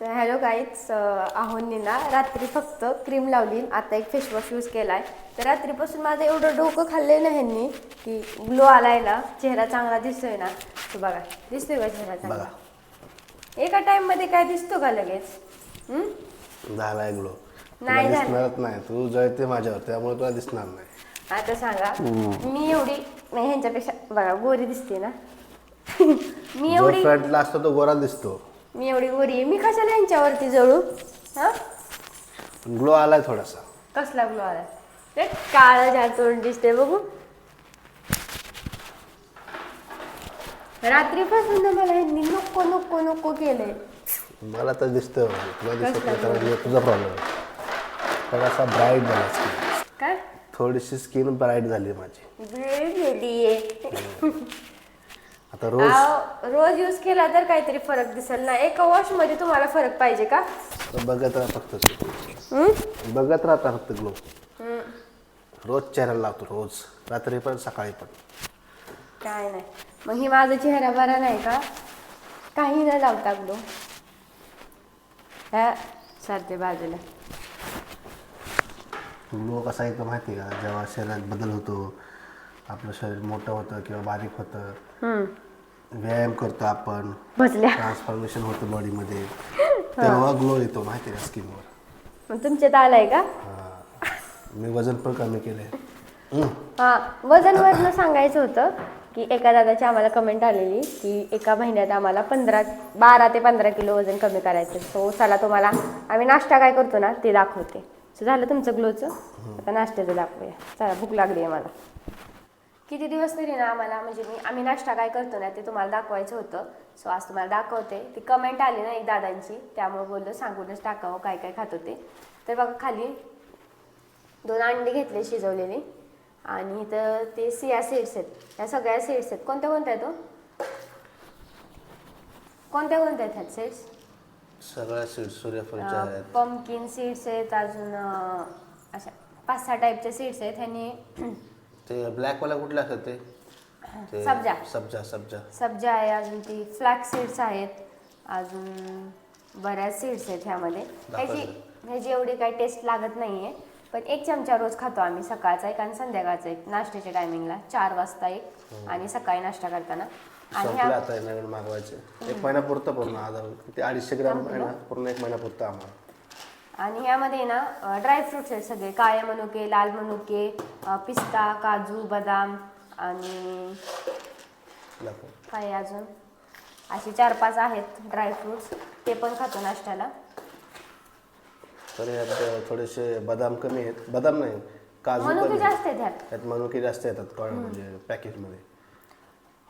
Hello guys, आहोंनी ना रात्री फक्त क्रीम लावली, आता एक फेसवॉश यूज केलाय. तर रात्रीपासून माझं एवढं डोकं खाल्लंय ना ह्यांनी की ग्लो आलाय ना, चेहरा चांगला दिसतोय ना. तो बघा, दिसतोय का चेहरा चांगला? एका टाइम मध्ये काय दिसतो का लगेच? झालाय ग्लो. नाही झालं. दिसणारच नाही, तू जळते माझ्यावर, त्यामुळे तुला दिसणार नाही. आता सांगा, मी एवढी ह्यांच्यापेक्षा बघा गोरी दिसते ना. मी जो एवढी फ्रंटला असतो तो गोरा दिसतो. मी एवढी गोरी आहे, मी कशाला ह्यांच्यावरती जळू? हा, ग्लो आलाय थोडासा. कसला ग्लो आला? ते काळं झाड तोंड दिसते बघू. रात्रीपासून ना मला ह्यांनी नको नको नको केलंय. मला तर दिसतंय, तुला दिसत नाही तर तुझा प्रॉब्लेम आहे. थोडासा ब्राईट झाला स्किन. काय थोडीशी स्किन ब्राईट झाली माझी. आता रोज यूज केला तर काहीतरी फरक दिसेल ना. एका वॉश मध्ये तुम्हाला फरक पाहिजे का? बघत राहा फक्त बघत राहता फक्त ग्लो. रोज चेहऱ्याला लावतो, रोज रात्री पण सकाळी पण. काय नाही मग ही माझा चेहरा बरा नाही का? काही न लावता ग्लो. ह्या सारखे बाजूला ग्लो कसा येतो माहिती का? जेव्हा शरीरात बदल होतो, आपलं शरीर मोठं होतं किंवा बारीक होतं, व्यायाम करतो आपण, बसल्या ट्रान्सफॉर्मेशन होतं बॉडीमध्ये, तेव्हा ग्लो येतो माहिती का स्किनवर. मग तुमच्यात आलाय का? मी वजन पण कमी केलंय. हा, वजनवरनं सांगायचं होतं की एका दादाची आम्हाला कमेंट आलेली की एका महिन्यात आम्हाला 12 ते 15 किलो वजन कमी करायचं. सो चला तुम्हाला आम्ही नाश्ता काय करतो ना ते दाखवते. सो झालं तुमचं ग्लोचं, आता नाश्त्याचं दाखवूया. चला, भूक लागली आहे मला. किती दिवस तरी ना आम्हाला म्हणजे आम्ही नाश्ता काय करतो ना ते तुम्हाला दाखवायचं होतं. सो आज तुम्हाला दाखवते. ती कमेंट आली ना एक दादांची, त्यामुळे बोललो सांगूनच टाकावं काय काय खात होते. तर बघा, खाली 2 अंडी घेतले शिजवलेली, आणि इथं ते सिया सीड्स आहेत. ह्या सगळ्या सीड्स आहेत. कोणत्या कोणत्या आहेत? कोणत्या कोणत्या आहेत ह्यात सीड्स? सगळ्या सीड्स सूर्यफूलच्या आहेत. पंपकिन सीड्स आहेत, अजून अशा 5-6 टाईपचे सीड्स आहेत. ह्यानी ते ब्लॅकवाला कुठले असतात ते? सब्जा सब्जा आहे, अजून ती फ्लॅक्स सीड्स आहेत, अजून बऱ्याच सीड्स आहेत ह्यामध्ये. ह्याची एवढी काही टेस्ट लागत नाही आहे, पण 1 चमचा रोज खातो आम्ही. सकाळचा एक आणि संध्याकाळचा एक, नाश्त्याच्या टायमिंगला 4 वाजता एक आणि सकाळी नाश्ता करताना. आणि आता नवीन मागवायचे 1 महिन्यापुरतं पूर्ण. आता ते 250 ग्रॅम आहे ना, पूर्ण 1 महिन्यापुरतं आम्हाला. आणि ह्यामध्ये ना ड्रायफ्रुट्स आहेत सगळे, काळे मनुके, लाल मनुके, पिस्ता, काजू, बदाम आणि काय अजून असे 4-5 आहेत ड्रायफ्रुट्स. ते पण खातो नाश्त्याला. तर यात थोडेसे बदाम कमी आहेत. बदाम नाही, काजू मनुके जास्त आहेत यात. मनुके जास्त येतात म्हणजे पॅकेटमध्ये.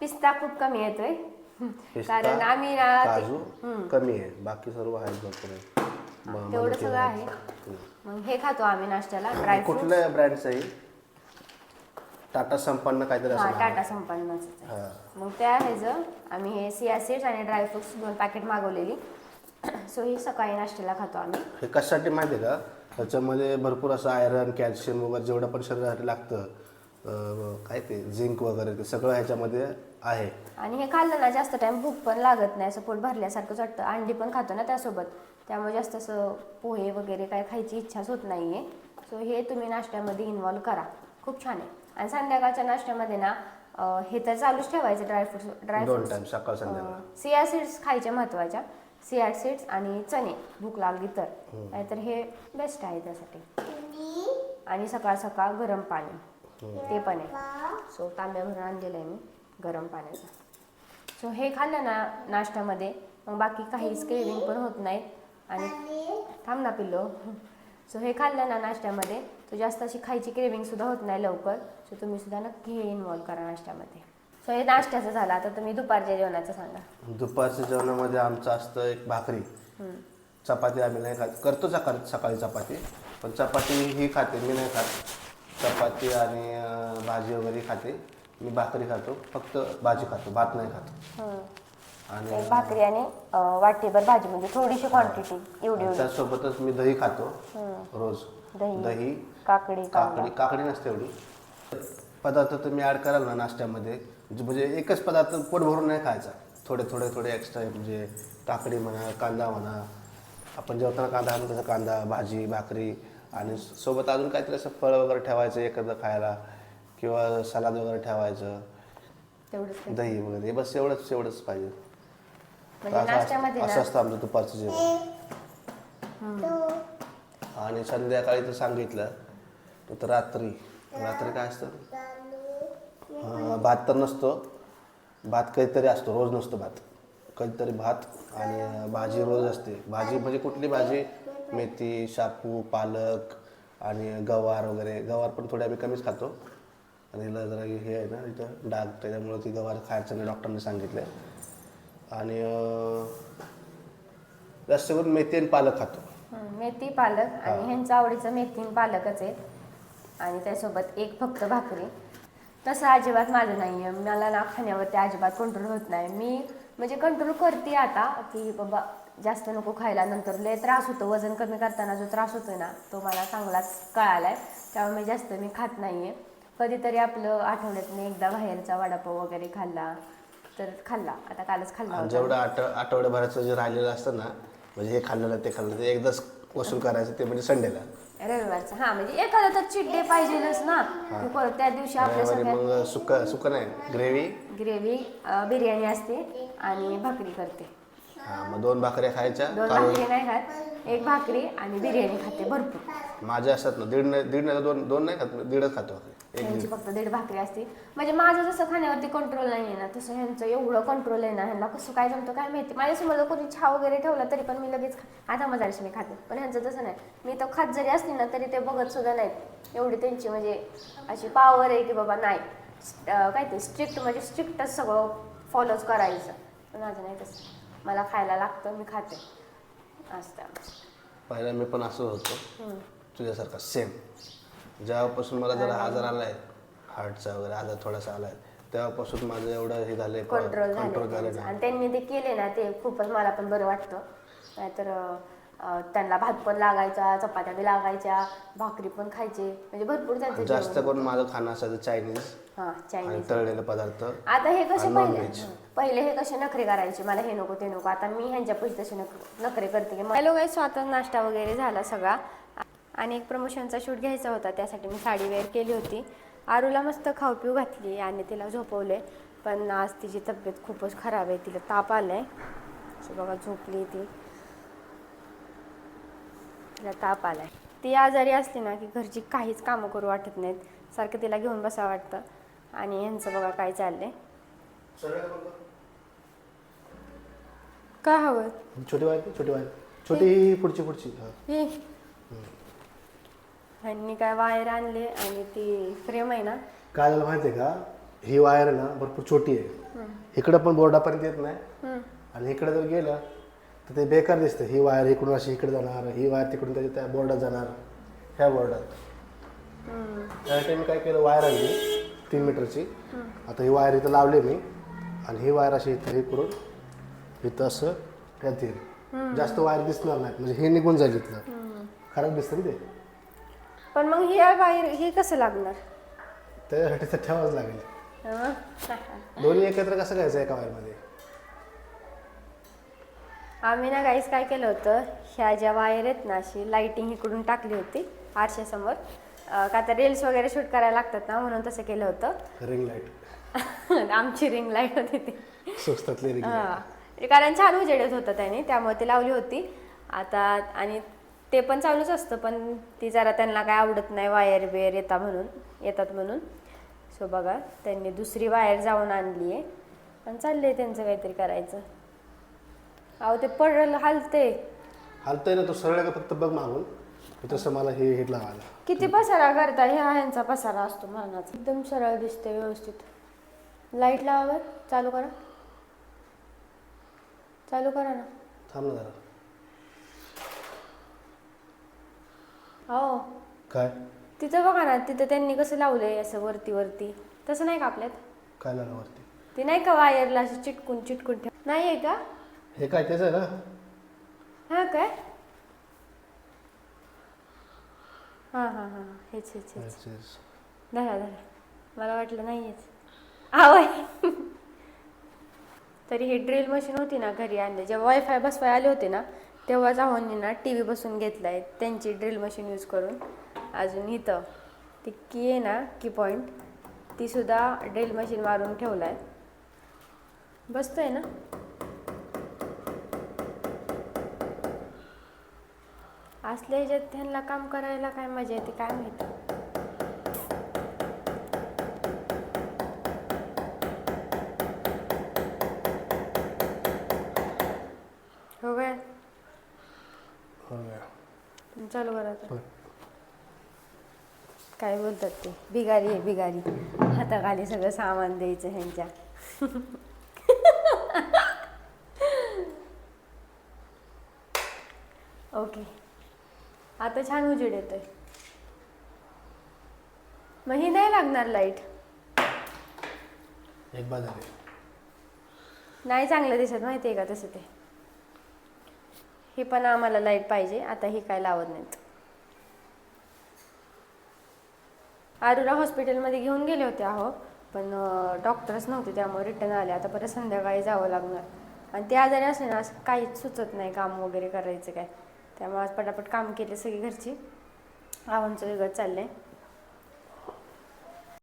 पिस्ता खूप कमी येतोय, कारण आम्ही काजू कमी आहे, बाकी सर्व आहे भरपूर. तेवढं सगळं आहे. मग हे खातो आम्ही नाश्त्याला ड्रायफ्रुट. कुठल्या ब्रँडचं आहे? टाटा संपन्न काहीतरी असं. टाटा संपन्नच. मग त्या ह्याचं आम्ही हे सिया सीड्स आणि ड्रायफ्रुट्स 2 पॅकेट मागवलेली. सो ही सकाळी नाश्त्याला खातो आम्ही. हे कशासाठी माहिती आहे का? त्याच्यामध्ये भरपूर असं आयरन, कॅल्शियम वगैरे जेवढं पण शरीरासाठी लागतं, काय ते झिंक वगैरे, ते सगळं ह्याच्यामध्ये आहे. आणि हे खाल्लं ना जास्त टाइम भूक पण लागत नाही, असं पोट भरल्यासारखंच वाटतं. अंडी पण खातो ना त्यासोबत, त्यामुळे जास्त असं पोहे वगैरे काय खायची इच्छाच होत नाही आहे. सो हे तुम्ही नाश्त्यामध्ये इन्व्हॉल्व करा, खूप छान आहे. आणि संध्याकाळच्या नाश्त्यामध्ये ना हे तर चालूच ठेवायचं ड्रायफ्रुट्स 2 टाइम सकाळ संध्याकाळ. सिया सीड्स खायच्या महत्त्वाच्या, सिया सीड्स आणि चणे भूक लागली तर, नाहीतर हे बेस्ट आहे त्यासाठी. आणि सकाळ सकाळ गरम पाणी ते पण आहे. सो तांब्या भरून आणलेलं आहे मी गरम पाण्याचं. सो हे खाल्लं ना नाश्त्यामध्ये, मग बाकी काहीच क्रेविंग पण होत नाहीत. आणि थांब ना पिल्लो. सो हे खाल्लं ना नाश्त्यामध्ये, तो जास्त अशी खायची क्रेविंगसुद्धा होत नाही लवकर. सो तुम्ही सुद्धा नक्की हे इन्व्हॉल्व करा नाश्त्यामध्ये. सो हे नाश्त्याचं झालं. आता तुम्ही दुपारच्या जेवणाचं सांगा. दुपारच्या जेवणामध्ये आमचं असतं एक भाकरी, चपाती आम्ही नाही खात. करतो सकाळी चपाती, पण चपाती ही खाते मी, नाही खात. चपाती आणि भाजी वगैरे खाते मी. भाकरी खातो, फक्त भाजी खातो, भात नाही खातो. आणि भाकरी आणि वाटीभर भाजी, म्हणजे थोडीशी क्वांटिटी एवढी. त्यासोबतच मी दही खातो रोज. दही, काकडी नसते एवढी. पदार्थ तुम्ही ॲड कराल ना नाश्त्यामध्ये, म्हणजे एकच पदार्थ पोट भरून नाही खायचा. थोडे एक्स्ट्रा, म्हणजे काकडी म्हणा, कांदा म्हणा, आपण जेवताना कांदा आणतो तसं कांदा, भाजी, भाकरी आणि सोबत अजून काहीतरी असं फळ वगैरे ठेवायचं एखादं खायला किंवा सलाद वगैरे ठेवायचं, तेवढंच दही वगैरे, हे बस एवढंच पाहिजे. म्हणजे नाश्त्यामध्ये असं असतं आमचं दुपारचं जेवण. आणि संध्याकाळी तर सांगितलं तर रात्री काय असतं, भात तर नसतो, भात कधीतरी असतो, रोज नसतो भात, कधीतरी भात आणि भाजी रोज असते. भाजी म्हणजे कुठली भाजी, मेथी, शापू, पालक आणि गवार वगैरे. गवार पण थोडी आम्ही कमीच खातो आणि हिला जरा हे आहे ना इथं डाग, त्याच्यामुळं ती गवार खायचं नाही डॉक्टरने सांगितलं. आणि जास्त करून मेथी आणि पालक खातो. मेथी पालक आणि ह्यांचं आवडीचं मेथी आणि पालकच आहे आणि त्यासोबत एक फक्त भाकरी. तसं अजिबात माझं नाही आहे, मला ना खाण्यावरती अजिबात कंट्रोल होत नाही. मी म्हणजे कंट्रोल करते आता की बाबा जास्त नको खायला, नंतर लय त्रास होतो. वजन कमी करताना जो त्रास होतो ना तो मला चांगलाच कळाला आहे, त्यामुळे जास्त मी खात नाही आहे. कधीतरी आपलं आठवड्यातून एकदा बाहेरचा वडापाव वगैरे खाल्ला तर खाल्ला, आता कालच खाल्ला होता. जेवढं आठवड्याभराचं जे राहिलेलं असतं ना, म्हणजे हे खाल्लेलं ते खाल्लं, ते एकदाच वसूल करायचं, ते म्हणजे संडेला, रविवारचं. हा म्हणजे एखादा तर चिट डे पाहिजेलच ना, परत त्या दिवशी आपल्या मग सुकं नाही, ग्रेव्ही बिर्याणी असते आणि भाकरी करते. मग 2 भाकऱ्या खायच्या. 2 भाकरी नाही खात, 1 भाकरी आणि बिर्याणी खाते भरपूर. माझ्या असतात ना, दीड नाही, दोन नाही खात, 1.5च खातो. ह्यांची फक्त 1.5 भाकरी असते. म्हणजे माझं जसं खाण्यावरती कंट्रोल नाही आहे ना, तसं ह्यांचं एवढं कंट्रोल आहे ना, ह्यांना कसं काय जमतं काय माहिती. माझ्यासमोर कोणी चहा वगैरे ठेवला तरी पण मी लगेच आता मजाशी मी खाते, पण ह्यांचं तसं नाही. मी तर खात जरी असली ना तरी ते बघत सुद्धा नाहीत. एवढी त्यांची म्हणजे अशी पावर आहे की बाबा नाही काय ते स्ट्रिक्ट, म्हणजे स्ट्रिक्टच सगळं फॉलोच करायचं. पण माझं नाही तसं, मला खायला लागतं, मी खाते असतं. पहिला मी पण असं होतो तुझ्यासारखा सेम. जेव्हापासून मला जरा आजार आलाय, हार्टचा वगैरे आजार थोडासा आलाय, तेव्हापासून माझं एवढं हे झालंय, कंट्रोल झालं. आणि त्यांनी ते केले ना ते खूपच मला पण बरं वाटतं. नाहीतर त्यांना भात पण लागायचा, चपात्या बी लागायच्या, भाकरी पण खायचे, म्हणजे भरपूर त्यांचं जास्त करून माझं खाणं असायचं चायनीज, चायनीज, तळलेले पदार्थ. आता हे कसे पहिले हे कसे नखरे करायचे, मला हे नको ते नको. आता मी ह्यांच्या पैसे तसे नखरे करते. हॅलो गाईस, स्वतः नाश्ता वगैरे झाला सगळा आणि एक प्रमोशनचा शूट घ्यायचा होता, त्यासाठी मी साडी वेअर केली होती. आरूला मस्त खाऊ पिऊ घातली आणि तिला झोपवले, पण आज तिची तब्येत खूपच खराब आहे, तिला ताप आलाय. बघा झोपली ती, तिला ताप आलाय. ती आजारी असली ना की घरची काहीच कामं करू वाटत नाहीत, सारखं तिला घेऊन बसावं वाटतं. आणि यांचं बघा काय चाललंय. काय हवं? छोटी पुढची ह्यांनी काय वायर आणले आणि ती फ्रेम आहे ना, काय झालं माहितीये का, ही वायर ना भरपूर छोटी आहे, इकडं पण बोर्डापर्यंत येत नाही आणि इकडे जर गेलं तर ते बेकार दिसतं. ही वायर इकडून अशी इकडे जाणार, ही वायर तिकडून त्या बोर्डात जाणार, ह्या बोर्डात. त्यासाठी मी काय केलं, वायर आणली 3 मीटरची. आता ही वायर इथं लावली मी आणि ही वायर अशी इथं हे करून इथं असं ह्यात येईल, जास्त वायर दिसणार नाहीत, म्हणजे हे निघून जाईल इथलं, खराब दिसतं ना ते. पण मग ही वायर हे कसं लागणार, त्याच्यासाठी तर ठेवावंच लागेल. दोन्ही एकत्र कसं घ्यायचं एका वायरमध्ये. आम्ही ना गाईस काय केलं होतं, ह्या ज्या वायर आहेत ना अशी लाईटिंग इकडून टाकली होती आरशासमोर, का तर रील्स वगैरे शूट करायला लागतात ना, म्हणून तसं केलं होतं. रिंग लाईट आमची रिंग लाईट होती ती स्वस्तातली रिंग लाईट, कारण छान उजेडत होतं त्याने, त्यामुळे ती लावली होती. आता आणि ते पण चालूच असतं, पण ती जरा त्यांना काय आवडत नाही वायर बियर येतात म्हणून. सो बघा त्यांनी दुसरी वायर जाऊन आणली आहे आणि चाललंय त्यांचं काहीतरी करायचं. अहो ते पडलं हलतंय ना, तो सरळ का फक्त बघ मागून, तसं मला हे हिट लावायला. किती पसारा करता, ह्यांचा पसारा असतो मरणाचा. एकदम सरळ दिसते व्यवस्थित. लाईट लावा, चालू करा ना. थांब ना जरा. हो काय तिथं बघा ना, तिथं त्यांनी कसं लावलंय असं वरती, तसं नाही का आपल्यात? काय लागलं वरती? ते नाही का वायरला असं चिटकून ठेव, नाही आहे का? हे काय तेच आहे ना? हा काय, हा हेच धरा मला वाटलं नाहीच. आवय तरी ही ड्रिल मशीन होती ना घरी आणली, जेव्हा वायफाय बसवाय आले होते ना तेव्हाच आहोंनी ना टी व्ही बसून घेतला आहे त्यांची ड्रिल मशीन यूज करून. अजून इथं ती की आहे ना की पॉईंट, ती सुद्धा ड्रिल मशीन मारून ठेवला आहे. बसतोय ना. असल्या ह्याच्यात त्यांना काम करायला काय मजा येते काय माहिती. हो काय चालू करा आता. काय बोलतात ते, बिगारी आहे बिगारी, हाताखाली सगळं सामान द्यायचं ह्यांच्या. ओके आता छान उजेड येतोय. मग ही नाही लागणार लाईट. एक बाजू आहे. नाही चांगलं दिसत माहिती आहे का तसं ते. हे पण आम्हाला लाईट पाहिजे. आता ही काय लावत नाहीत. आरुला हॉस्पिटलमध्ये घेऊन गेले होते अहो, पण डॉक्टरच नव्हते त्यामुळे रिटर्न आले. आता परत संध्याकाळी जावं लागणार. आणि ते आजारी असले ना असं काहीच सुचत नाही काम वगैरे करायचं काय. त्यामुळे आज पटापट काम केले सगळी घरची. आवांचं वेगळं चाललंय.